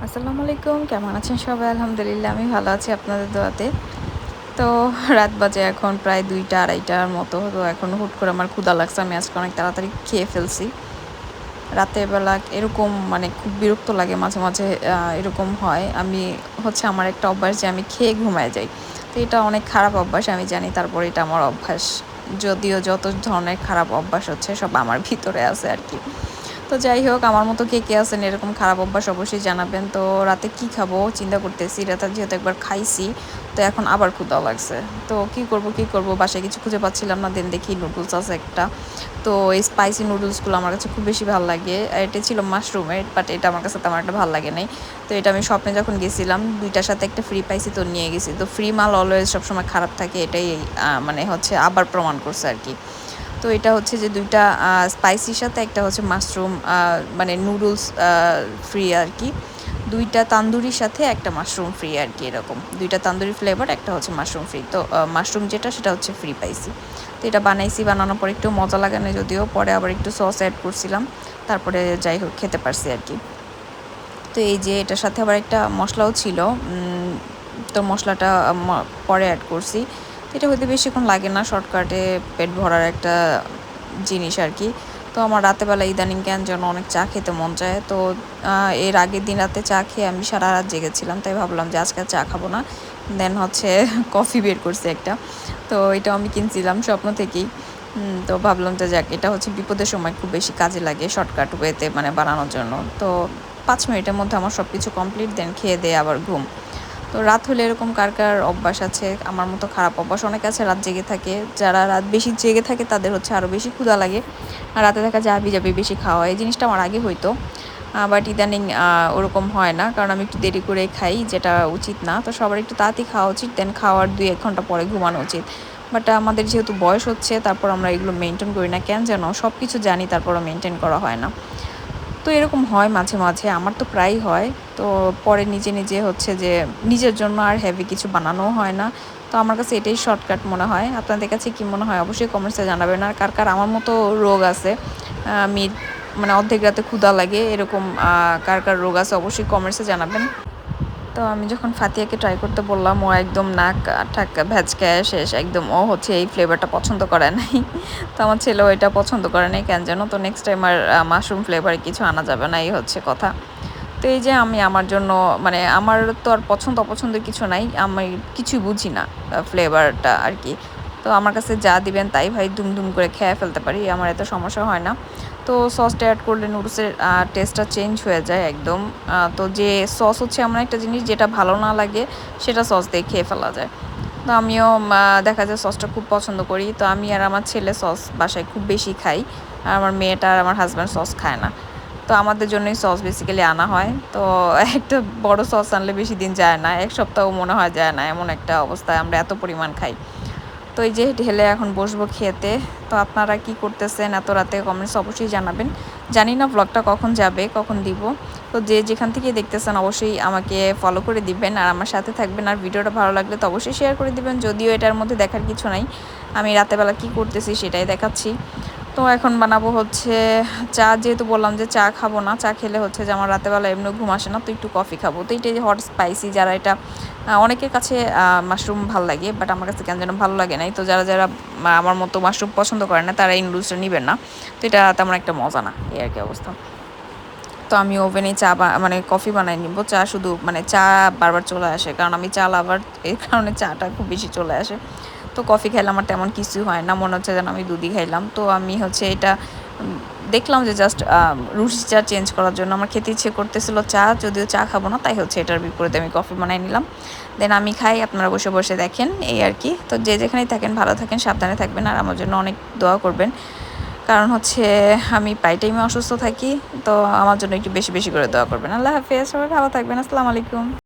আসসালামু আলাইকুম, কেমন আছেন সবাই? আলহামদুলিল্লাহ আমি ভালো আছি আপনাদের দোয়াতে। তো রাত বাজে এখন প্রায় ২টা ২:৩০টার মতো। তো এখন হুট করে আমার ক্ষুধা লাগছে। আমি আজকে অনেক তাড়াতাড়ি খেয়ে ফেলছি। রাতের বেলা এরকম মানে খুব বিরক্ত লাগে মাঝে, মাঝে এরকম হয়। আমি হচ্ছে আমার একটা অভ্যাস যে আমি খেয়ে ঘুমায়ে যাই। তো এটা অনেক খারাপ অভ্যাস আমি জানি, তারপরে এটা আমার অভ্যাস। যদিও যত ধরনের খারাপ অভ্যাস হচ্ছে সব আমার ভিতরে আছে আরকি। তো যাই হোক, আমার মতো কে আছেন এরকম খারাপ অভ্যাস অবশ্যই জানাবেন। তো রাতে কি খাবো চিন্তা করতেছি। রাতে যেহেতু একবার খাইছি, তো এখন আবার ক্ষুধা লাগছে। তো কি করব? বাসায় কিছু খুঁজে পাচ্ছিলাম না। দেন দেখি নুডলস আছে একটা। তো এই স্পাইসি নুডলসগুলো আমার কাছে খুব বেশি ভাল লাগে। এটা ছিল মাশরুমের, বাট এটা আমার কাছে তেমন একটা ভাল লাগে নাই। তো এটা আমি শপে যখন গেছিলাম ২ টার সাথে একটা ফ্রি পাইছি, তো নিয়ে গেছি। তো ফ্রি মাল অলওয়েজ সবসময় খারাপ থাকে, এটাই মানে হচ্ছে আবার প্রমাণ করছে আরকি। তো এটা হচ্ছে যে ২ টা স্পাইসির সাথে একটা হচ্ছে মাশরুম মানে নুডলস ফ্রি আরকি। ২ টা তান্দুরির সাথে একটা মাশরুম ফ্রি আরকি এরকম। ২ টা তান্দুরি ফ্লেভার, একটা হচ্ছে মাশরুম ফ্রি। তো মাশরুম যেটা সেটা হচ্ছে ফ্রি পাইছি। তো এটা বানাইছি, বানানোর পর একটু মজা লাগে না যদিও, পরে আবার একটু সস এড করছিলাম। তারপরে যাই হোক খেতে পারছি আরকি। তো এই যে এটার সাথে আবার একটা মসলাও ছিল। তো মসলাটা পরে এড করছি। তো এটা হইতে বেশিক্ষণ লাগে না, শর্টকাটে পেট ভরার একটা জিনিস আরকি। তো আমার রাতের বেলা ইদানিং কেন যেন অনেক চা খেতে মন চায়। তো এর আগের দিন রাতে চা খেয়ে আমি সারা রাত জেগেছিলাম। তাই ভাবলাম যে আজকে আর চা খাবো না। দেন হচ্ছে কফি বের করছি একটা। তো এটাও আমি কিনছিলাম স্বপ্ন থেকেই। তো ভাবলাম যে যাক, এটা হচ্ছে বিপদের সময় খুব বেশি কাজে লাগে শর্টকাট ওয়েতে মানে বানানোর জন্য। তো ৫ মিনিটের মধ্যে আমার সবকিছু কমপ্লিট, দেন খেয়ে দেয়ে আবার ঘুম। তো রাত হলে এরকম কার অভ্যাস আছে? আমার মতো খারাপ অভ্যাস অনেকে আছে, রাত জেগে থাকে। যারা রাত বেশি জেগে থাকে তাদের হচ্ছে আরও বেশি ক্ষুধা লাগে। আর রাতে দেখা যায় হাবিজাবি বেশি খাওয়া হয়। এই জিনিসটা আমার আগে হইতো। বাট ইদানিং ওরকম হয় না। কারণ আমি একটু দেরি করে খাই, যেটা উচিত না। তো সবার একটু তাড়াতাড়ি খাওয়া উচিত। দেন খাওয়ার ২-১ ঘন্টা পরে ঘুমানো উচিত। বাট আমাদের যেহেতু বয়স হচ্ছে, তারপর আমরা এগুলো মেইনটেইন করি না। কেন যেন? সবকিছু জানি তারপরও মেইনটেইন করা হয় না। তো এরকম হয় মাঝে, মাঝে। আমার তো প্রায়ই হয়। তো পরে নিজে হচ্ছে যে নিজের জন্য আর হেভি কিছু বানানোও হয় না। তো আমার কাছে এটাই শর্টকাট মনে হয়। আপনাদের কাছে কি মনে হয়? অবশ্যই কমেন্টসে জানাবেন। আর কার আমার মতো রোগ আছে? মিড মানে অর্ধেক রাতে ক্ষুধা লাগে এরকম কার রোগ আছে অবশ্যই কমেন্টসে জানাবেন। তো আমি যখন ফাতিহাকে ট্রাই করতে বললাম, ও একদম নাক ঠাক ভ্যাঁচকায় শেষ। একদম ও হচ্ছে এই ফ্লেভারটা পছন্দ করে নাই। তো আমার ছেলেও এটা পছন্দ করে নাই কেন যেন। তো নেক্সট টাইম আর মাশরুম ফ্লেভারে কিছু আনা যাবে না, এই হচ্ছে কথা। তো এই যে আমি আমার জন্য মানে আমার তো আর পছন্দ অপছন্দের কিছু নাই। আমি কিছুই বুঝি না ফ্লেভারটা আরকি। তো আমার কাছে যা দিবেন তাই ভাই দুম করে খেয়ে ফেলতে পারি। আমার এত সমস্যা হয় না। তো সসটা এড করলে নুডলসের টেস্টটা চেঞ্জ হয়ে যায় একদম। তো যে সস হচ্ছে এমন একটা জিনিস যেটা ভালো না লাগে সেটা সস দিয়ে খেয়ে ফেলা যায়। তো আমিও দেখা যায় সসটা খুব পছন্দ করি। তো আমি আর আমার ছেলে সস বাসায় খুব বেশি খাই। আর আমার মেয়েটা আর আমার হাসব্যান্ড সস খায় না। তো আমাদের জন্যই সস বেসিক্যালি আনা হয়। তো একটা বড় সস আনলে বেশি দিন যায় না। ১ সপ্তাহও মনে হয় যায় না। এমন একটা অবস্থায় আমরা এত পরিমাণ খাই। তো এই যে ঢেলে এখন বসবো খেতে। তো আপনারা কি করতেছেন এত রাতে? কমেন্টস অবশ্যই জানাবেন। জানি না ভ্লগটা কখন যাবে, কখন দিব। তো যে যেখান থেকে দেখতেছেন অবশ্যই আমাকে ফলো করে দিবেন আর আমার সাথে থাকবেন। আর ভিডিওটা ভালো লাগলে তো অবশ্যই শেয়ার করে দিবেন। যদিও এটার মধ্যে দেখার কিছু নাই। আমি রাতের বেলা কি করতেছি সেটাই দেখাচ্ছি। তো এখন বানাবো হচ্ছে চা, যেহেতু বললাম যে চা খাবো না। চা খেলে হচ্ছে যে আমার রাতের বেলা এমনিও ঘুম আসে না। তো একটু কফি খাবো। তো এইটা যে হট স্পাইসি, যারা এটা অনেকের কাছে মাশরুম ভাল লাগে, বাট আমার কাছে কেন যেন ভালো লাগে নাই। তো যারা আমার মতো মাশরুম পছন্দ করে না, তারা এই নুডলসটা নিবেন না। তো এটা তেমন একটা মজা না, এই আরকি অবস্থা। তো আমি ওভেনে চা মানে কফি বানাই নিব। চা শুধু মানে চা বারবার চলে আসে। কারণ আমি চা লাভার, এর কারণে চাটা খুব বেশি চলে আসে। তো কফি খাইলে আমার তেমন কিছুই হয় না। মনে হচ্ছে যেন আমি দুধই খাইলাম। তো আমি হচ্ছে এটা উম দেখলাম যে জাস্ট রুচিটা চেঞ্জ করার জন্য আমার খেতে ইচ্ছে করতেছিল চা। যদিও চা খাবো না, তাই হচ্ছে এটার বিপরীতে আমি কফি বানাই নিলাম। দেন আমি খাই, আপনারা বসে দেখেন, এই আরকি। তো যে যেখানেই থাকেন ভালো থাকেন, সাবধানে থাকবেন। আর আমার জন্য অনেক দোয়া করবেন। কারণ হচ্ছে আমি প্রায় টাইমে অসুস্থ থাকি। তো আমার জন্য একটু বেশি করে দোয়া করবেন। আল্লাহ হাফেজ। সবাই ভালো থাকবেন। আসসালামু আলাইকুম।